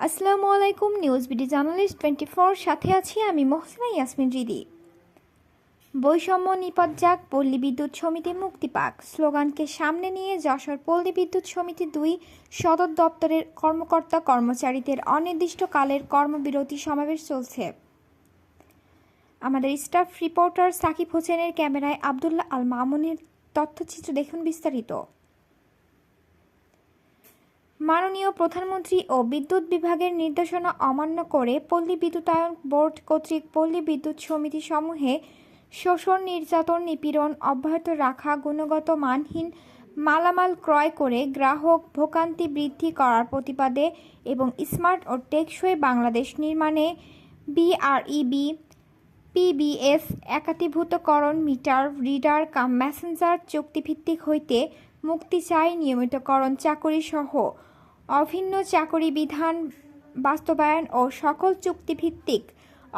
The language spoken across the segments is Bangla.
আসসালামু আলাইকুম। নিউজ বিডি জার্নালিস্ট 24 সাথে আছি আমি মহসিনা ইয়াসমিন রিদি। বৈষম্য নিপাত যাক, পল্লী বিদ্যুৎ সমিতি মুক্তি পাক স্লোগানকে সামনে নিয়ে যশোর পল্লী বিদ্যুৎ সমিতি 2 সদর দপ্তরের কর্মকর্তা কর্মচারীদের অনির্দিষ্টকালের কর্মবিরতি সমাবেশ চলছে। আমাদের স্টাফ রিপোর্টার সাকিব হোসেনের ক্যামেরায় আব্দুল্লাহ আল মামুনের তথ্যচিত্র দেখুন বিস্তারিত। মাননীয় প্রধানমন্ত্রী ও বিদ্যুৎ বিভাগের নির্দেশনা অমান্য করে পল্লী বিদ্যুতায়ন বোর্ড কর্তৃক পল্লী বিদ্যুৎ সমিতি সমূহে শোষণ, নির্যাতন, নিপীড়ন অব্যাহত রাখা, গুণগত মানহীন মালামাল ক্রয় করে গ্রাহক ভোগান্তি বৃদ্ধি করার প্রতিবাদে এবং স্মার্ট ও টেকসই বাংলাদেশ নির্মাণে বিআরইবি পিবিএস একাতীভূতকরণ মিটার রিডার কাম মেসেঞ্জার চুক্তিভিত্তিক হইতে মুক্তি চাই, নিয়মিতকরণ চাকরি সহ অভিন্ন চাকরি বিধান বাস্তবায়ন ও সকল চুক্তিভিত্তিক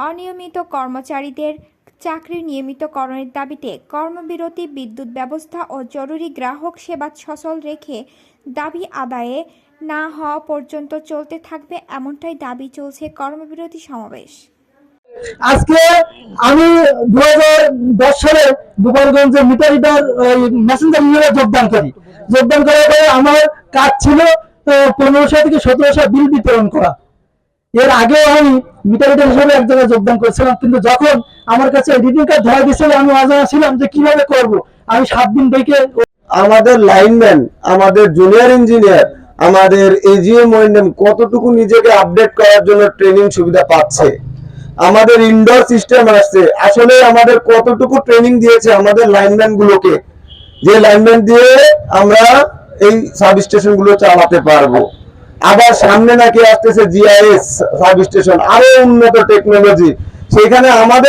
অনিয়মিত কর্মচারীদের চাকরি নিয়মিতকরণের দাবিতে কর্মবিরতি, বিদ্যুৎ ব্যবস্থা ও জরুরি গ্রাহক সেবা সচল রেখে দাবি আদায়ে না হওয়া পর্যন্ত চলতে থাকবে, এমনটাই দাবি চলছে কর্মবিরতি সমাবেশ। আজকে আমি 2010 সালে গোপালগঞ্জে মিটার রিডার মেসেঞ্জার ইউনিয়নে যোগদান করার পরে আমার কাজ ছিল 1500 থেকে 1700 বিল বিতরণ করা। এর আগেও আমি মিটার রিডার হিসেবে এক জায়গায় যোগদান করেছিলাম, কিন্তু যখন আমার কাছে রিডিং কার্ড ধরা দিয়েছিল আমি অজানা ছিলাম যে কিভাবে করব। আমি 7 দিন থেকে আমাদের লাইনম্যান, আমাদের জুনিয়র ইঞ্জিনিয়ার, আমাদের এজিএম ওএনএম কতটুকু নিজেকে আপডেট করার জন্য ট্রেনিং সুবিধা পাচ্ছে, আমাদের ইনডোর সিস্টেম আসছে, আসলে আমাদের কতটুকু ট্রেনিং দিয়েছে আমাদের লাইনম্যান গুলোকে, যে লাইনম্যান দিয়ে আমরা এই সাব স্টেশন গুলো চালাতে পারবো। আবার সামনে নাকি আসতেছে জিআইএস সাব স্টেশন, আরো উন্নত টেকনোলজি, সেখানে আমাদের